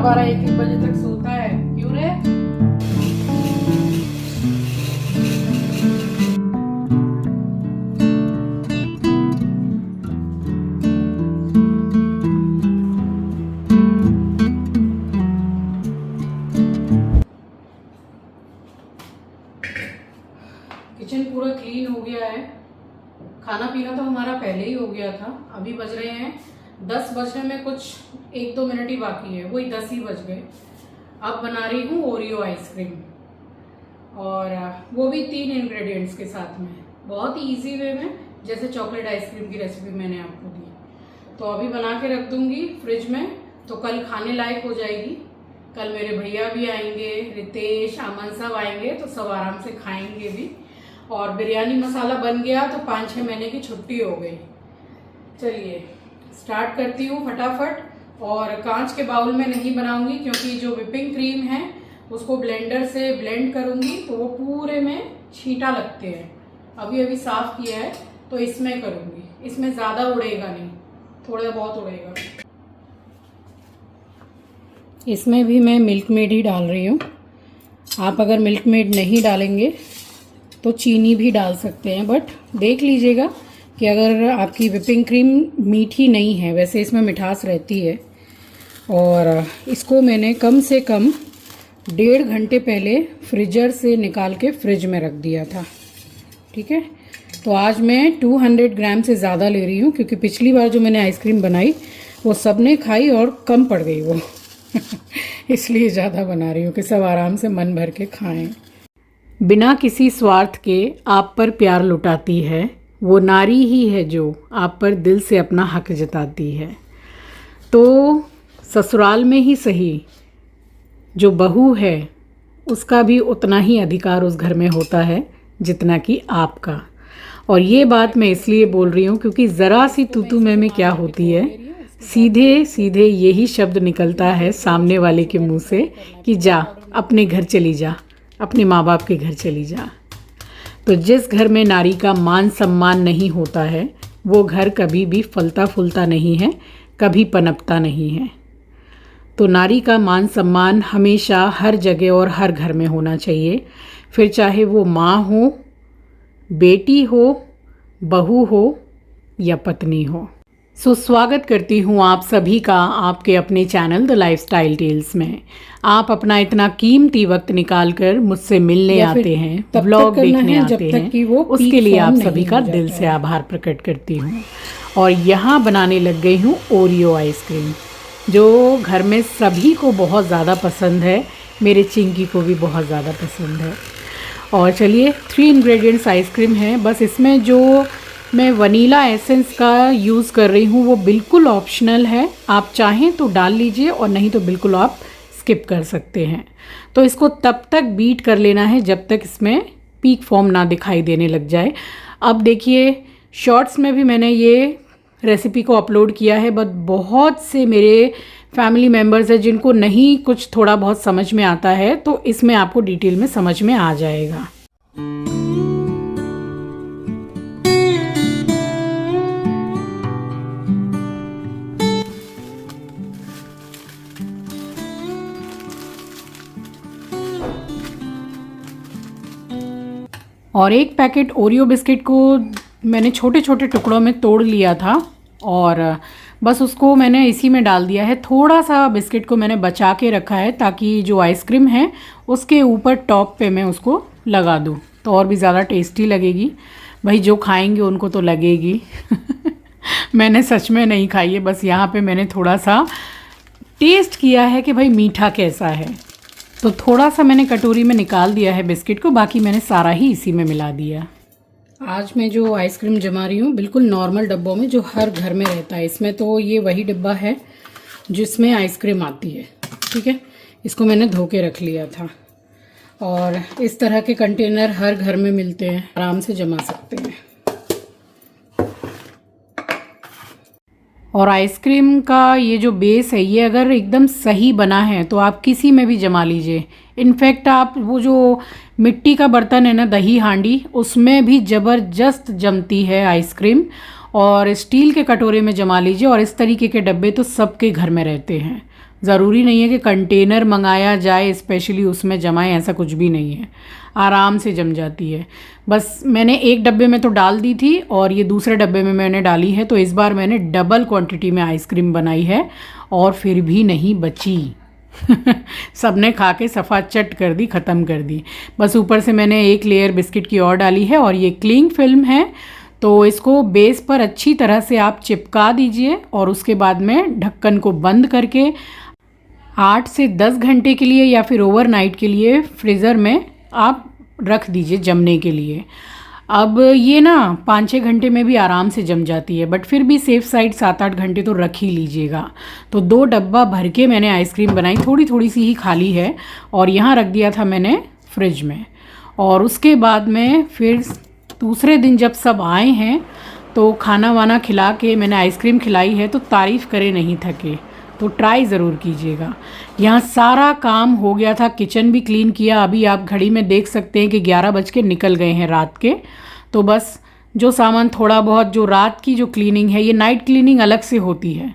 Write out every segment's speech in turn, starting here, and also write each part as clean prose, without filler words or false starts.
12-12 1-1 बजे तक सोता है। क्यों रे? किचन पूरा क्लीन हो गया है। खाना पीना तो हमारा पहले ही हो गया था। अभी बज रहे हैं 10 बजने में कुछ 1-2 मिनट ही बाकी है, वही 10 ही बज गए। अब बना रही हूँ ओरियो आइसक्रीम, और वो भी 3 इंग्रेडिएंट्स के साथ में, बहुत ही इजी वे में, जैसे चॉकलेट आइसक्रीम की रेसिपी मैंने आपको दी। तो अभी बना के रख दूंगी फ्रिज में, तो कल खाने लायक हो जाएगी। कल मेरे भैया भी आएंगे, रितेश, अमन सब आएंगे, तो सब आराम से खाएंगे भी। और बिरयानी मसाला बन गया तो 5-6 महीने की छुट्टी हो गई। चलिए स्टार्ट करती हूँ फटाफट। और कांच के बाउल में नहीं बनाऊंगी, क्योंकि जो व्हिपिंग क्रीम है उसको ब्लेंडर से ब्लेंड करूंगी तो वो पूरे में छींटा लगते हैं। अभी साफ किया है तो इसमें करूंगी। इसमें ज़्यादा उड़ेगा नहीं, थोड़ा बहुत उड़ेगा। इसमें भी मैं मिल्क मेड ही डाल रही हूँ। आप अगर मिल्क मेड नहीं डालेंगे तो चीनी भी डाल सकते हैं, बट देख लीजिएगा कि अगर आपकी व्हिपिंग क्रीम मीठी नहीं है, वैसे इसमें मिठास रहती है। और इसको मैंने कम से कम 1.5 घंटे पहले फ्रीजर से निकाल के फ्रिज में रख दिया था। ठीक है, तो आज मैं 200 ग्राम से ज़्यादा ले रही हूँ, क्योंकि पिछली बार जो मैंने आइसक्रीम बनाई वो सब ने खाई और कम पड़ गई वो इसलिए ज़्यादा बना रही हूँ कि सब आराम से मन भर के खाएं। बिना किसी स्वार्थ के आप पर प्यार लुटाती है वो नारी ही है जो आप पर दिल से अपना हक जताती है। तो ससुराल में ही सही, जो बहू है उसका भी उतना ही अधिकार उस घर में होता है जितना कि आपका। और ये बात मैं इसलिए बोल रही हूँ क्योंकि ज़रा सी तूतू में क्या होती है, सीधे सीधे यही शब्द निकलता है सामने वाले के मुंह से कि जा अपने घर चली जा, अपने माँ बाप के घर चली जा। तो जिस घर में नारी का मान सम्मान नहीं होता है वो घर कभी भी फलता फूलता नहीं है, कभी पनपता नहीं है। तो नारी का मान सम्मान हमेशा हर जगह और हर घर में होना चाहिए, फिर चाहे वो माँ हो, बेटी हो, बहू हो या पत्नी हो। सो स्वागत करती हूँ आप सभी का आपके अपने चैनल द लाइफस्टाइल टेल्स में। आप अपना इतना कीमती वक्त निकालकर मुझसे मिलने आते हैं, व्लॉग देखने आते हैं, उसके लिए आप सभी का दिल से आभार प्रकट करती हूँ। और यहाँ बनाने लग गई हूँ ओरियो आइसक्रीम, जो घर में सभी को बहुत ज़्यादा पसंद है, मेरे चिंकी को भी बहुत ज़्यादा पसंद है। और चलिए 3 इंग्रेडिएंट्स आइसक्रीम है, बस इसमें जो मैं वनीला एसेंस का यूज़ कर रही हूँ वो बिल्कुल ऑप्शनल है, आप चाहें तो डाल लीजिए और नहीं तो बिल्कुल आप स्किप कर सकते हैं। तो इसको तब तक बीट कर लेना है जब तक इसमें पीक फॉर्म ना दिखाई देने लग जाए। अब देखिए शॉर्ट्स में भी मैंने ये रेसिपी को अपलोड किया है, बट बहुत से मेरे फैमिली मेम्बर्स हैं जिनको नहीं कुछ थोड़ा बहुत समझ में आता है, तो इसमें आपको डिटेल में समझ में आ जाएगा। और 1 पैकेट ओरियो बिस्किट को मैंने छोटे छोटे टुकड़ों में तोड़ लिया था और बस उसको मैंने इसी में डाल दिया है। थोड़ा सा बिस्किट को मैंने बचा के रखा है ताकि जो आइसक्रीम है उसके ऊपर टॉप पे मैं उसको लगा दूँ तो और भी ज़्यादा टेस्टी लगेगी। भाई जो खाएंगे उनको तो लगेगी मैंने सच में नहीं खाई है, बस यहाँ पे मैंने थोड़ा सा टेस्ट किया है कि भाई मीठा कैसा है। तो थोड़ा सा मैंने कटोरी में निकाल दिया है बिस्किट को, बाकी मैंने सारा ही इसी में मिला दिया। आज मैं जो आइसक्रीम जमा रही हूँ बिल्कुल नॉर्मल डब्बों में जो हर घर में रहता है। इसमें तो ये वही डिब्बा है जिसमें आइसक्रीम आती है। ठीक है, इसको मैंने धो के रख लिया था और इस तरह के कंटेनर हर घर में मिलते हैं, आराम से जमा सकते हैं। और आइसक्रीम का ये जो बेस है ये अगर एकदम सही बना है तो आप किसी में भी जमा लीजिए। इनफैक्ट आप वो जो मिट्टी का बर्तन है ना, दही हांडी, उसमें भी ज़बरदस्त जमती है आइसक्रीम। और स्टील के कटोरे में जमा लीजिए। और इस तरीके के डब्बे तो सबके घर में रहते हैं, ज़रूरी नहीं है कि कंटेनर मंगाया जाए स्पेशली उसमें जमाएं, ऐसा कुछ भी नहीं है, आराम से जम जाती है। बस मैंने एक डब्बे में तो डाल दी थी और ये दूसरे डब्बे में मैंने डाली है, तो इस बार मैंने डबल क्वांटिटी में आइसक्रीम बनाई है और फिर भी नहीं बची। सबने खा के सफ़ा चट कर दी, ख़त्म कर दी। बस ऊपर से मैंने एक लेयर बिस्किट की और डाली है और ये क्लिंग फिल्म है, तो इसको बेस पर अच्छी तरह से आप चिपका दीजिए और उसके बाद में ढक्कन को बंद करके 8 से 10 घंटे के लिए या फिर ओवरनाइट के लिए फ्रीज़र में आप रख दीजिए जमने के लिए। अब ये ना 5-6 घंटे में भी आराम से जम जाती है, बट फिर भी सेफ़ साइड 7-8 घंटे तो रख ही लीजिएगा। तो 2 डब्बा भर के मैंने आइसक्रीम बनाई, थोड़ी थोड़ी सी ही खाली है और यहाँ रख दिया था मैंने फ्रिज में। और उसके बाद में फिर दूसरे दिन जब सब आए हैं तो खाना वाना खिला के मैंने आइसक्रीम खिलाई है, तो तारीफ़ करे नहीं थके, तो ट्राई ज़रूर कीजिएगा। यहाँ सारा काम हो गया था, किचन भी क्लीन किया। अभी आप घड़ी में देख सकते हैं कि 11 बज के निकल गए हैं रात के। तो बस जो सामान थोड़ा बहुत, जो रात की जो क्लीनिंग है, ये नाइट क्लीनिंग अलग से होती है,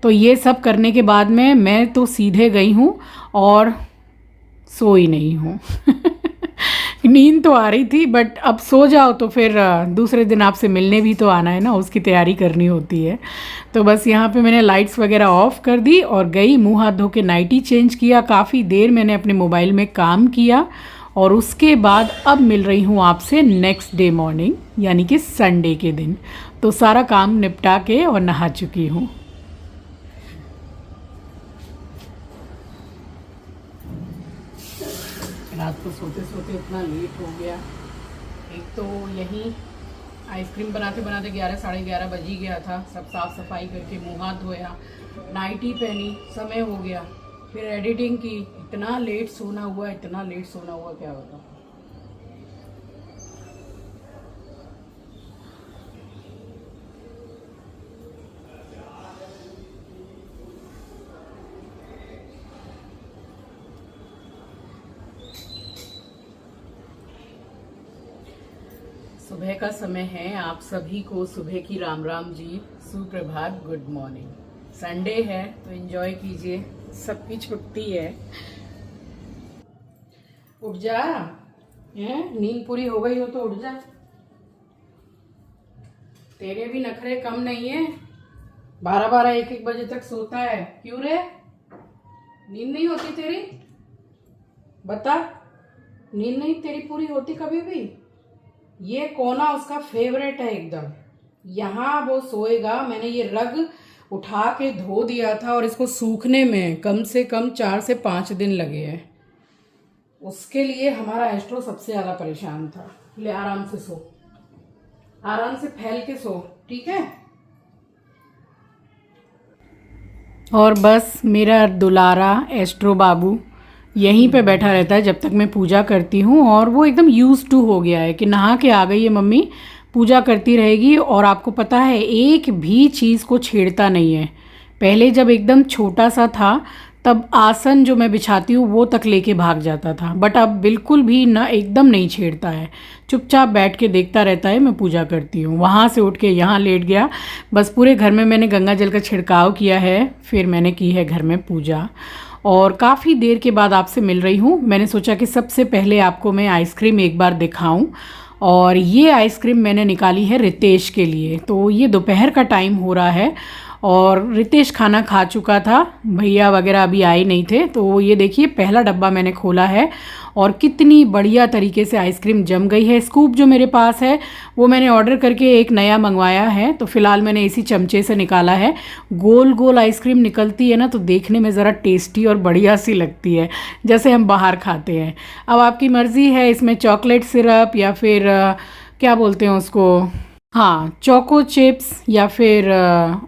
तो ये सब करने के बाद में मैं तो सीधे गई हूँ और सोई नहीं हूँ। नींद तो आ रही थी, बट अब सो जाओ तो फिर दूसरे दिन आपसे मिलने भी तो आना है ना, उसकी तैयारी करनी होती है। तो बस यहाँ पे मैंने लाइट्स वगैरह ऑफ़ कर दी और गई, मुंह हाथ धो के नाइटी चेंज किया, काफ़ी देर मैंने अपने मोबाइल में काम किया और उसके बाद अब मिल रही हूँ आपसे नेक्स्ट डे मॉर्निंग, यानी कि संडे के दिन। तो सारा काम निपटा के और नहा चुकी हूँ। रात को सोते सोते इतना लेट हो गया। एक तो यहीं आइसक्रीम बनाते बनाते 11-11:30 बज ही गया था। सब साफ़ सफाई करके मुँह हाथ धोया, नाइटी पहनी, समय हो गया। फिर एडिटिंग की, इतना लेट सोना हुआ, इतना लेट सोना हुआ, क्या बताऊँ। सुबह का समय है, आप सभी को सुबह की राम राम जी, सुप्रभात, गुड मॉर्निंग। संडे है तो एंजॉय कीजिए, सबकी छुट्टी है। उठ जा, नींद पूरी हो गई हो तो उठ जा। तेरे भी नखरे कम नहीं है, 12-12, 1-1 बजे तक सोता है। क्यों रे, नींद नहीं होती तेरी? बता, नींद नहीं तेरी पूरी होती कभी भी? ये कोना उसका फेवरेट है एकदम, यहाँ वो सोएगा। मैंने ये रग उठा के धो दिया था और इसको सूखने में कम से कम 4 से 5 दिन लगे हैं। उसके लिए हमारा एस्ट्रो सबसे ज़्यादा परेशान था। ले आराम से सो, आराम से फैल के सो, ठीक है। और बस मेरा दुलारा एस्ट्रो बाबू यहीं पे बैठा रहता है जब तक मैं पूजा करती हूँ, और वो एकदम यूज्ड टू हो गया है कि नहा के आ गई है मम्मी, पूजा करती रहेगी। और आपको पता है, एक भी चीज़ को छेड़ता नहीं है। पहले जब एकदम छोटा सा था तब आसन जो मैं बिछाती हूँ वो तक लेके भाग जाता था, बट अब बिल्कुल भी ना, एकदम नहीं छेड़ता है। चुपचाप बैठ के देखता रहता है मैं पूजा करती हूँ। वहाँ से उठ के यहाँ लेट गया। बस पूरे घर में मैंने गंगा जल का छिड़काव किया है, फिर मैंने की है घर में पूजा। और काफ़ी देर के बाद आपसे मिल रही हूँ। मैंने सोचा कि सबसे पहले आपको मैं आइसक्रीम एक बार दिखाऊं, और ये आइसक्रीम मैंने निकाली है रितेश के लिए। तो ये दोपहर का टाइम हो रहा है और रितेश खाना खा चुका था, भैया वगैरह अभी आए नहीं थे। तो ये देखिए, पहला डब्बा मैंने खोला है और कितनी बढ़िया तरीके से आइसक्रीम जम गई है। स्कूप जो मेरे पास है वो मैंने ऑर्डर करके एक नया मंगवाया है, तो फ़िलहाल मैंने इसी चमचे से निकाला है। गोल गोल आइसक्रीम निकलती है ना, तो देखने में ज़रा टेस्टी और बढ़िया सी लगती है, जैसे हम बाहर खाते हैं। अब आपकी मर्ज़ी है, इसमें चॉकलेट सिरप या फिर क्या बोलते हैं उसको, हाँ, चोको चिप्स, या फिर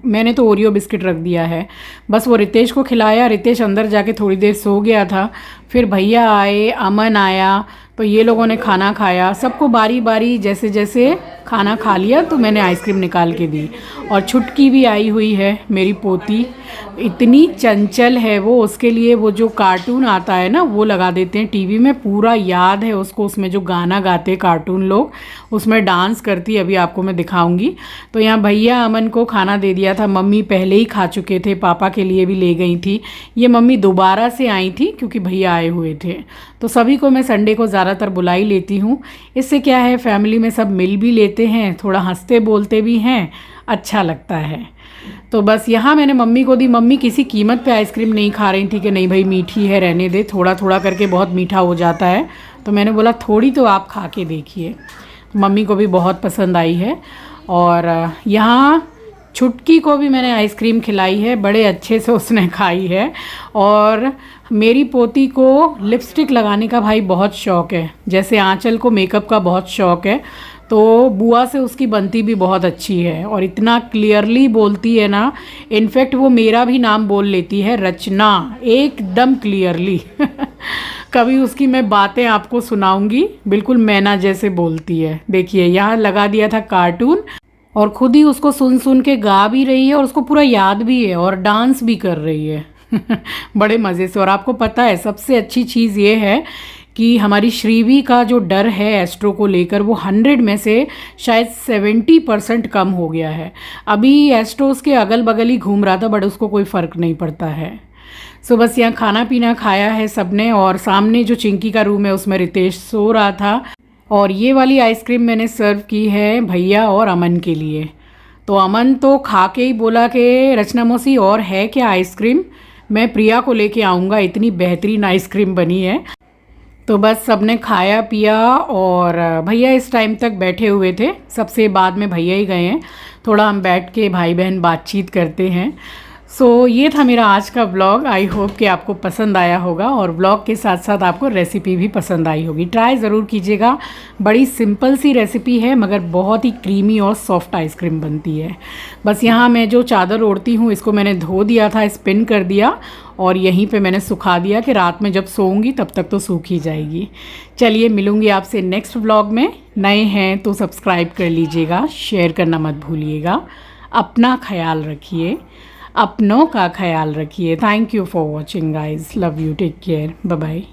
मैंने तो ओरियो बिस्किट रख दिया है। बस वो रितेश को खिलाया। रितेश अंदर जाके थोड़ी देर सो गया था, फिर भैया आए, अमन आया, तो ये लोगों ने खाना खाया। सबको बारी बारी जैसे जैसे खाना खा लिया तो मैंने आइसक्रीम निकाल के दी। और छुटकी भी आई हुई है, मेरी पोती, इतनी चंचल है वो, उसके लिए वो जो कार्टून आता है ना वो लगा देते हैं टीवी में, पूरा याद है उसको, उसमें जो गाना गाते हैं कार्टून लोग, उसमें डांस करती है, अभी आपको मैं दिखाऊंगी। तो यहाँ भैया अमन को खाना दे दिया था, मम्मी पहले ही खा चुके थे, पापा के लिए भी ले गई थी, ये मम्मी दोबारा से आई थी क्योंकि भैया आए हुए थे। तो सभी को मैं संडे को ज़्यादातर बुला ही लेती हूँ, इससे क्या है फैमिली में सब मिल भी लेते हैं, थोड़ा हंसते बोलते भी हैं, अच्छा लगता है। तो बस यहाँ मैंने मम्मी को दी, मम्मी किसी कीमत पे आइसक्रीम नहीं खा रही थी कि नहीं भाई मीठी है रहने दे, थोड़ा थोड़ा करके बहुत मीठा हो जाता है, तो मैंने बोला थोड़ी तो आप खा के देखिए। मम्मी को भी बहुत पसंद आई है। और यहाँ छुटकी को भी मैंने आइसक्रीम खिलाई है, बड़े अच्छे से उसने खाई है। और मेरी पोती को लिपस्टिक लगाने का भाई बहुत शौक़ है, जैसे आंचल को मेकअप का बहुत शौक़ है, तो बुआ से उसकी बनती भी बहुत अच्छी है और इतना क्लियरली बोलती है ना, इनफैक्ट वो मेरा भी नाम बोल लेती है, रचना, एकदम क्लियरली। कभी उसकी मैं बातें आपको सुनाऊंगी, बिल्कुल मैना जैसे बोलती है। देखिए यहाँ लगा दिया था कार्टून और खुद ही उसको सुन सुन के गा भी रही है और उसको पूरा याद भी है और डांस भी कर रही है। बड़े मज़े से। और आपको पता है सबसे अच्छी चीज़ ये है कि हमारी श्रीवी का जो डर है एस्ट्रो को लेकर, वो 100 में से शायद 70% कम हो गया है। अभी एस्ट्रो उसके अगल बगल ही घूम रहा था बट उसको कोई फ़र्क नहीं पड़ता है। सो बस यहाँ खाना पीना खाया है सबने, और सामने जो चिंकी का रूम है उसमें रितेश सो रहा था। और ये वाली आइसक्रीम मैंने सर्व की है भैया और अमन के लिए। तो अमन तो खा के ही बोला कि रचना मौसी और है क्या आइसक्रीम, मैं प्रिया को लेके आऊँगा, इतनी बेहतरीन आइसक्रीम बनी है। तो बस सबने खाया पिया और भैया इस टाइम तक बैठे हुए थे, सबसे बाद में भैया ही गए हैं, थोड़ा हम बैठ के भाई बहन बातचीत करते हैं। सो ये था मेरा आज का व्लॉग। आई होप कि आपको पसंद आया होगा और व्लॉग के साथ साथ आपको रेसिपी भी पसंद आई होगी। ट्राई ज़रूर कीजिएगा, बड़ी सिंपल सी रेसिपी है मगर बहुत ही क्रीमी और सॉफ्ट आइसक्रीम बनती है। बस यहाँ मैं जो चादर ओढ़ती हूँ इसको मैंने धो दिया था, स्पिन कर दिया और यहीं पे मैंने सुखा दिया कि रात में जब सोऊंगी तब तक तो सूख ही जाएगी। चलिए मिलूँगी आपसे नेक्स्ट व्लॉग में। नए हैं तो सब्सक्राइब कर लीजिएगा, शेयर करना मत भूलिएगा। अपना ख्याल रखिए, अपनों का ख्याल रखिए। Thank you for watching guys, love you, take care, bye bye.